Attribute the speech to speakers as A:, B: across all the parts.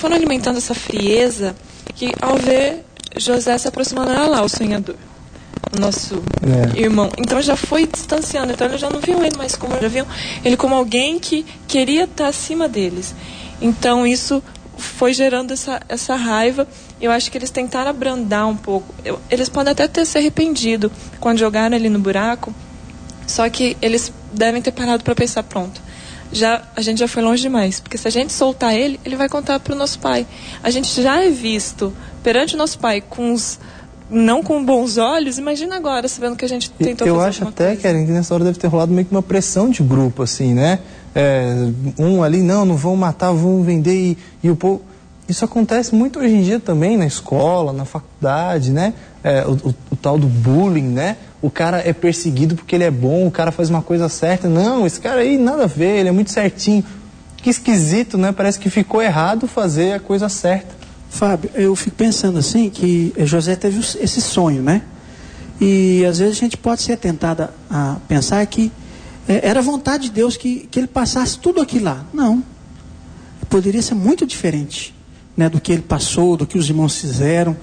A: foram alimentando essa frieza que, ao ver José se aproximando, era lá o sonhador, o nosso irmão. Então já foi distanciando. Então eles já não viam ele mais como, já viam ele como alguém que queria estar acima deles. Então isso foi gerando essa raiva. Eu acho que eles tentaram abrandar um pouco. Eles podem até ter se arrependido quando jogaram ele no buraco, só que eles devem ter parado para pensar, pronto, a gente já foi longe demais, porque se a gente soltar ele, ele vai contar para o nosso pai. A gente já é visto perante o nosso pai não com bons olhos. Imagina agora, sabendo que a gente tentou fazer
B: alguma coisa. Eu acho até, Keren, que nessa hora deve ter rolado meio que uma pressão de grupo, assim, né? Um ali, não vão matar, vão vender, e o povo... Isso acontece muito hoje em dia também, na escola, na faculdade, né? O tal do bullying, né? O cara é perseguido porque ele é bom, o cara faz uma coisa certa. Não, esse cara aí nada a ver, ele é muito certinho. Que esquisito, né? Parece que ficou errado fazer a coisa certa.
C: Fábio, eu fico pensando assim, que José teve esse sonho, né? E às vezes a gente pode ser tentado a pensar que era vontade de Deus que ele passasse tudo aquilo lá. Não. Poderia ser muito diferente, né, do que ele passou, do que os irmãos fizeram.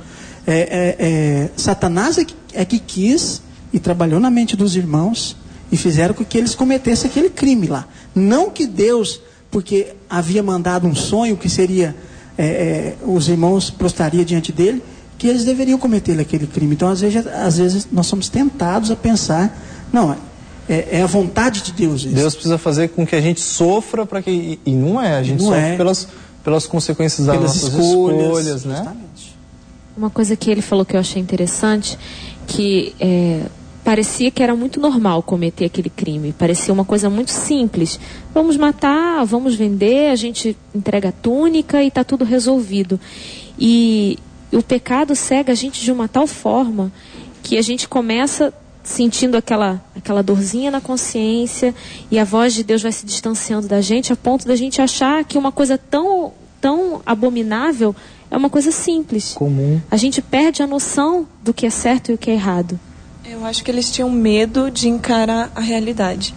C: Satanás é que quis e trabalhou na mente dos irmãos e fizeram com que eles cometessem aquele crime lá. Não que Deus, porque havia mandado um sonho que seria, os irmãos prostrariam diante dele, que eles deveriam cometer aquele crime. Então, às vezes nós somos tentados a pensar, não, é a vontade de Deus isso.
B: Deus precisa fazer com que a gente sofra para que... E não é, a gente sofre pelas consequências das nossas escolhas, né?
C: Justamente.
D: Uma coisa que ele falou que eu achei interessante, que parecia que era muito normal cometer aquele crime, parecia uma coisa muito simples. Vamos matar, vamos vender, a gente entrega a túnica e está tudo resolvido. E o pecado cega a gente de uma tal forma que a gente começa sentindo aquela dorzinha na consciência, e a voz de Deus vai se distanciando da gente, a ponto da gente achar que uma coisa tão abominável é uma coisa simples.
B: Comum.
D: A gente perde a noção do que é certo e o que é errado.
A: Eu acho que eles tinham medo de encarar a realidade.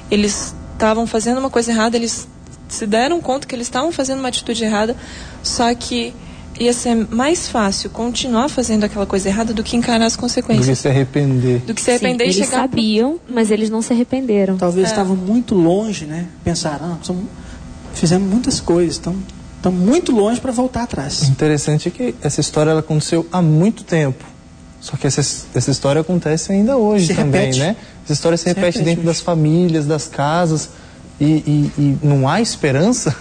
A: Eles estavam fazendo uma coisa errada, eles se deram conta que eles estavam fazendo uma atitude errada, só que ia ser mais fácil continuar fazendo aquela coisa errada do que encarar as consequências.
B: Do que se arrepender.
A: Do que se arrepender.
D: Sim,
A: e
D: eles
A: chegar
D: sabiam, mas eles não se arrependeram.
C: Talvez estavam muito longe, né? Pensaram, fizemos muitas coisas, estão muito longe para voltar atrás.
B: Interessante é que essa história ela aconteceu há muito tempo. Só que essa história acontece ainda hoje também, né? Essa história se repete dentro das famílias, das casas, e não há esperança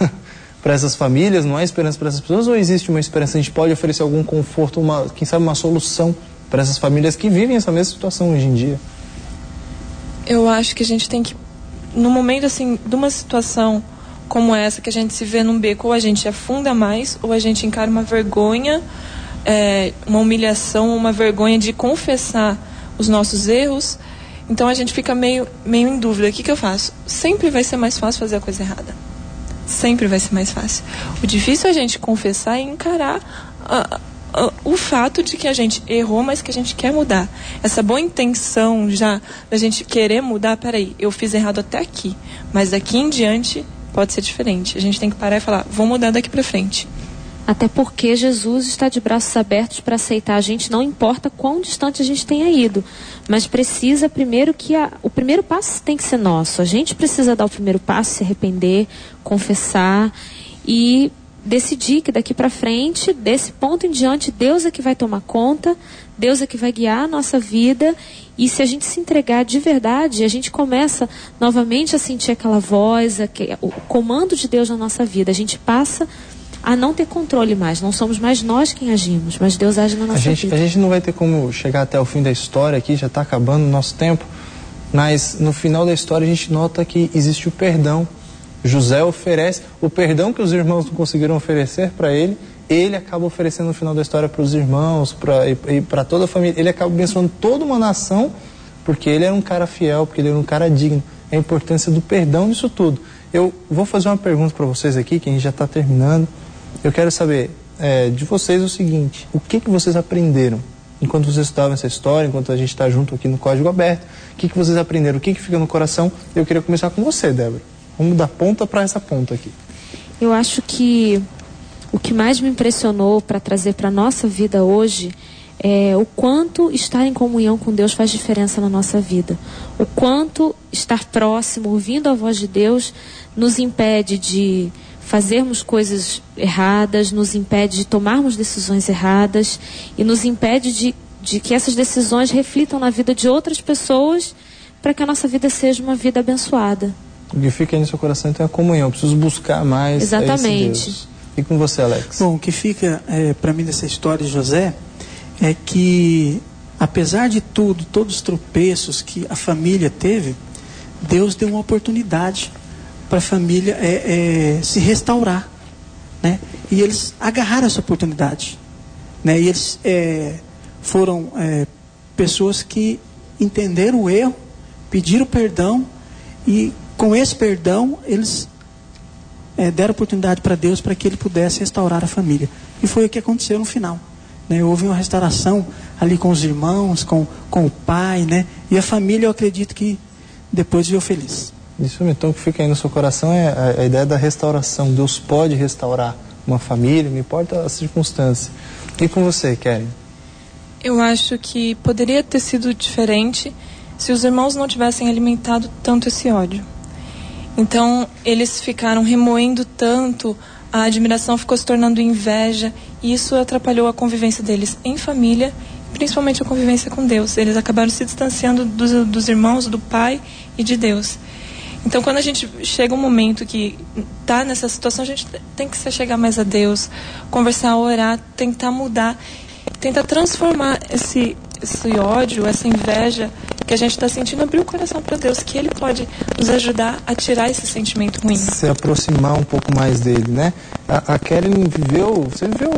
B: para essas famílias, não há esperança para essas pessoas, ou existe uma esperança? A gente pode oferecer algum conforto, quem sabe uma solução para essas famílias que vivem essa mesma situação hoje em dia?
A: Eu acho que a gente tem que, no momento assim, de uma situação como essa, que a gente se vê num beco, ou a gente afunda mais, ou a gente encara uma vergonha, uma humilhação, uma vergonha de confessar os nossos erros. Então a gente fica meio em dúvida. O que eu faço? Sempre vai ser mais fácil fazer a coisa errada. Sempre vai ser mais fácil. O difícil é a gente confessar e encarar o fato de que a gente errou, mas que a gente quer mudar. Essa boa intenção já da gente querer mudar, peraí, eu fiz errado até aqui, mas daqui em diante pode ser diferente. A gente tem que parar e falar, vou mudar daqui para frente.
D: Até porque Jesus está de braços abertos para aceitar a gente, não importa quão distante a gente tenha ido. Mas precisa primeiro o primeiro passo tem que ser nosso. A gente precisa dar o primeiro passo, se arrepender, confessar e decidir que daqui para frente, desse ponto em diante, Deus é que vai tomar conta, Deus é que vai guiar a nossa vida. E se a gente se entregar de verdade, a gente começa novamente a sentir aquela voz, o comando de Deus na nossa vida. A gente passa a não ter controle mais. Não somos mais nós quem agimos, mas Deus age na nossa vida.
B: A gente não vai ter como chegar até o fim da história aqui, já está acabando o nosso tempo, mas no final da história a gente nota que existe o perdão. José oferece o perdão que os irmãos não conseguiram oferecer para ele acaba oferecendo no final da história para os irmãos, para toda a família. Ele acaba abençoando toda uma nação, porque ele era um cara fiel, porque ele era um cara digno. A importância do perdão nisso tudo. Eu vou fazer uma pergunta para vocês aqui, que a gente já está terminando. Eu quero saber de vocês o seguinte: o que vocês aprenderam enquanto vocês estudavam essa história, enquanto a gente está junto aqui no Código Aberto? O que vocês aprenderam? O que fica no coração? Eu queria começar com você, Débora. Vamos da ponta para essa ponta aqui.
D: Eu acho que o que mais me impressionou para trazer para a nossa vida hoje é o quanto estar em comunhão com Deus faz diferença na nossa vida. O quanto estar próximo, ouvindo a voz de Deus, nos impede de fazermos coisas erradas, nos impede de tomarmos decisões erradas e nos impede de que essas decisões reflitam na vida de outras pessoas para que a nossa vida seja uma vida abençoada.
B: O que fica aí no seu coração então é a comunhão. Eu preciso buscar mais.
D: Exatamente.
B: Esse Deus. E com você, Alex?
C: Bom, o que fica para mim dessa história de José é que, apesar de tudo, todos os tropeços que a família teve, Deus deu uma oportunidade para a família se restaurar, né? E eles agarraram essa oportunidade, né? E eles foram pessoas que entenderam o erro, pediram perdão e com esse perdão eles deram oportunidade para Deus para que Ele pudesse restaurar a família. E foi o que aconteceu no final, né? Houve uma restauração ali com os irmãos, com o pai, né? E a família, eu acredito que depois viveu feliz.
B: Isso, então, o que fica aí no seu coração é a ideia da restauração. Deus pode restaurar uma família, não importa a circunstância. E com você, Keren?
A: Eu acho que poderia ter sido diferente se os irmãos não tivessem alimentado tanto esse ódio. Então, eles ficaram remoendo tanto, a admiração ficou se tornando inveja, e isso atrapalhou a convivência deles em família, principalmente a convivência com Deus. Eles acabaram se distanciando dos irmãos, do pai e de Deus. Então, quando a gente chega um momento que está nessa situação, a gente tem que se chegar mais a Deus, conversar, orar, tentar mudar, tentar transformar esse ódio, essa inveja que a gente está sentindo, abrir o coração para Deus, que Ele pode nos ajudar a tirar esse sentimento ruim.
B: Se aproximar um pouco mais dele, né? A Keren você viveu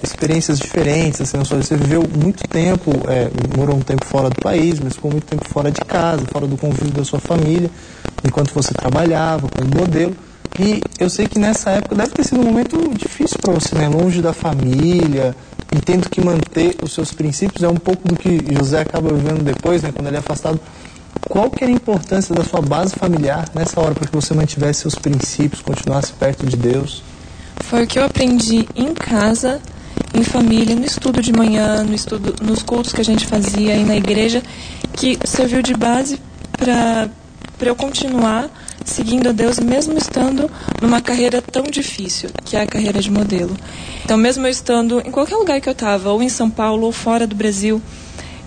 B: experiências diferentes, assim, você viveu muito tempo, morou um tempo fora do país, mas ficou muito tempo fora de casa, fora do convívio da sua família, enquanto você trabalhava como modelo. E eu sei que nessa época deve ter sido um momento difícil para você, né? Longe da família, e tendo que manter os seus princípios, é um pouco do que José acaba vivendo depois, né? Quando ele é afastado. Qual que era a importância da sua base familiar nessa hora para que você mantivesse seus princípios, continuasse perto de Deus?
A: Foi o que eu aprendi em casa, em família, no estudo de manhã, nos cultos que a gente fazia aí na igreja, que serviu de base para eu continuar seguindo a Deus, mesmo estando numa carreira tão difícil, que é a carreira de modelo. Então, mesmo eu estando em qualquer lugar que eu estava, ou em São Paulo, ou fora do Brasil,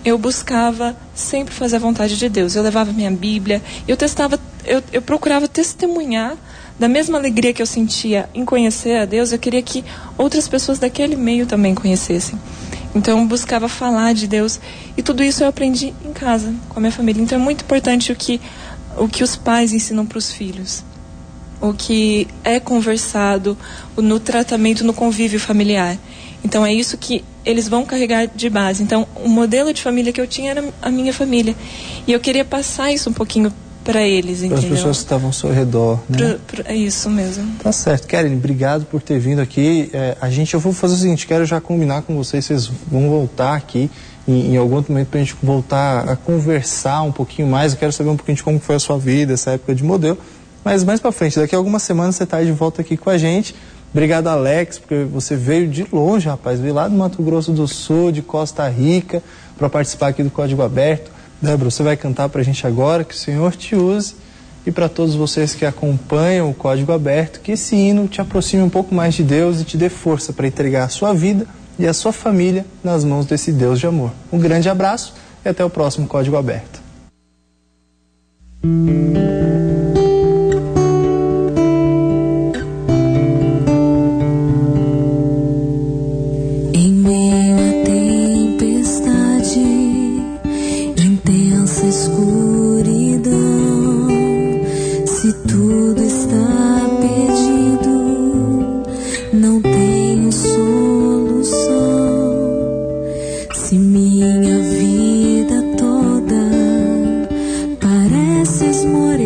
A: eu buscava sempre fazer a vontade de Deus. Eu levava minha Bíblia, eu procurava testemunhar da mesma alegria que eu sentia em conhecer a Deus, eu queria que outras pessoas daquele meio também conhecessem. Então, eu buscava falar de Deus, e tudo isso eu aprendi em casa, com a minha família. Então, é muito importante o que os pais ensinam para os filhos, o que é conversado no tratamento, no convívio familiar. Então, é isso que eles vão carregar de base. Então, o modelo de família que eu tinha era a minha família. E eu queria passar isso um pouquinho para eles, entendeu?
B: Para as pessoas que estavam ao seu redor, né?
A: É isso mesmo.
B: Tá certo. Keren, obrigado por ter vindo aqui. Eu vou fazer o seguinte, quero já combinar com vocês vão voltar aqui em algum outro momento para a gente voltar a conversar um pouquinho mais. Eu quero saber um pouquinho de como foi a sua vida, essa época de modelo. Mas mais para frente, daqui a algumas semanas você está de volta aqui com a gente. Obrigado, Alex, porque você veio de longe, rapaz. Veio lá do Mato Grosso do Sul, de Costa Rica, para participar aqui do Código Aberto. Débora, você vai cantar para a gente agora, que o Senhor te use. E para todos vocês que acompanham o Código Aberto, que esse hino te aproxime um pouco mais de Deus e te dê força para entregar a sua vida e a sua família nas mãos desse Deus de amor. Um grande abraço e até o próximo Código Aberto.
E: Em meio à tempestade, intensa escuridão, se tudo está perdido, não tenho solução. Se minha vida toda parece esmorecer,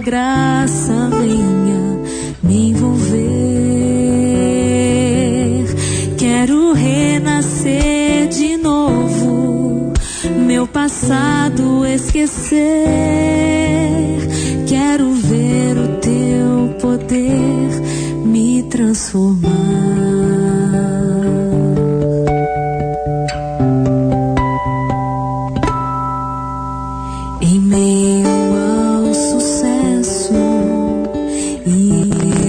E: graça venha me envolver. Quero renascer de novo, meu passado esquecer. Quero ver o teu poder me transformar. Em meio ao sucesso e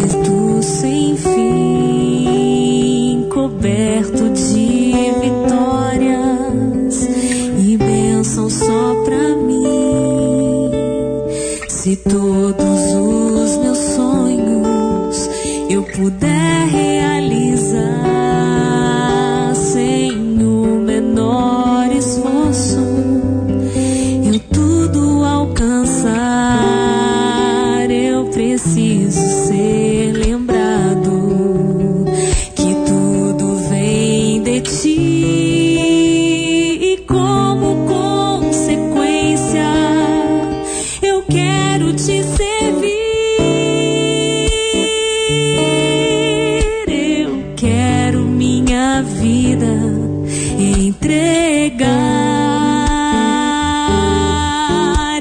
E: êxito sem fim, coberto de vitórias e bênçãos só pra mim. Se todos os meus sonhos eu puder realizar sem o menor esforço, eu tudo alcançar. Eu preciso ser lembrado que tudo vem de ti, e como consequência eu quero te servir. Eu quero minha vida entregar.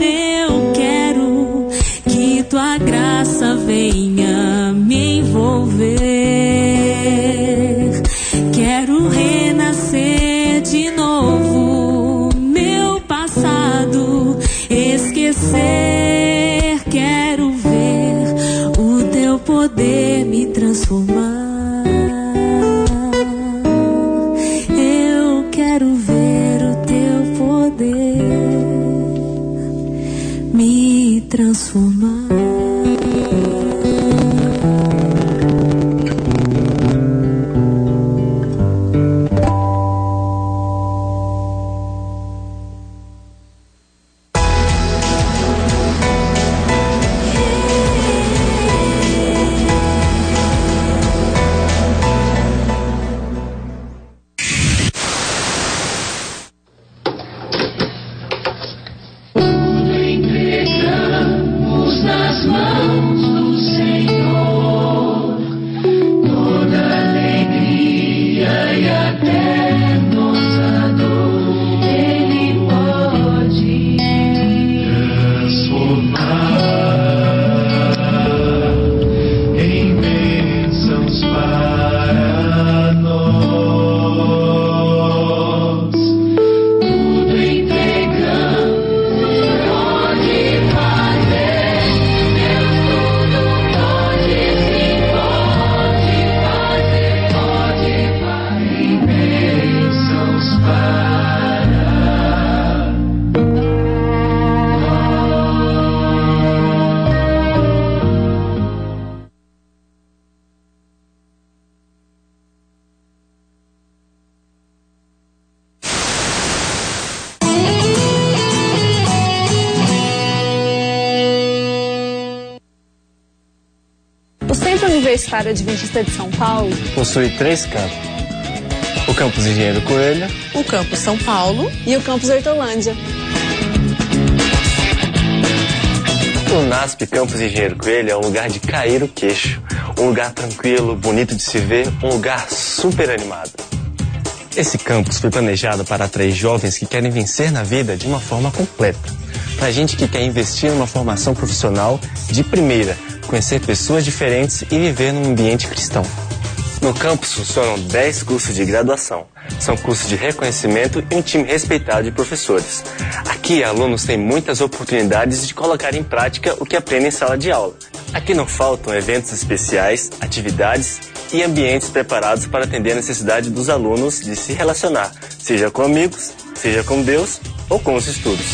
E: Eu quero que tua graça venha me envolver. Quero renascer de novo, meu passado esquecer. Quero ver o teu poder me transformar. Eu quero ver o teu poder me transformar.
F: O Centro Universitário Adventista de São Paulo
G: possui 3 campos: o campus Engenheiro Coelho,
H: o campus São Paulo
F: e o campus Hortolândia.
G: O NASP Campus Engenheiro Coelho é um lugar de cair o queixo, um lugar tranquilo, bonito de se ver, um lugar super animado. Esse campus foi planejado para atrair jovens que querem vencer na vida de uma forma completa, para gente que quer investir numa formação profissional de primeira, conhecer pessoas diferentes e viver num ambiente cristão. No campus funcionam 10 cursos de graduação. São cursos de reconhecimento e um time respeitado de professores. Aqui, alunos têm muitas oportunidades de colocar em prática o que aprendem em sala de aula. Aqui não faltam eventos especiais, atividades e ambientes preparados para atender a necessidade dos alunos de se relacionar, seja com amigos, seja com Deus ou com os estudos.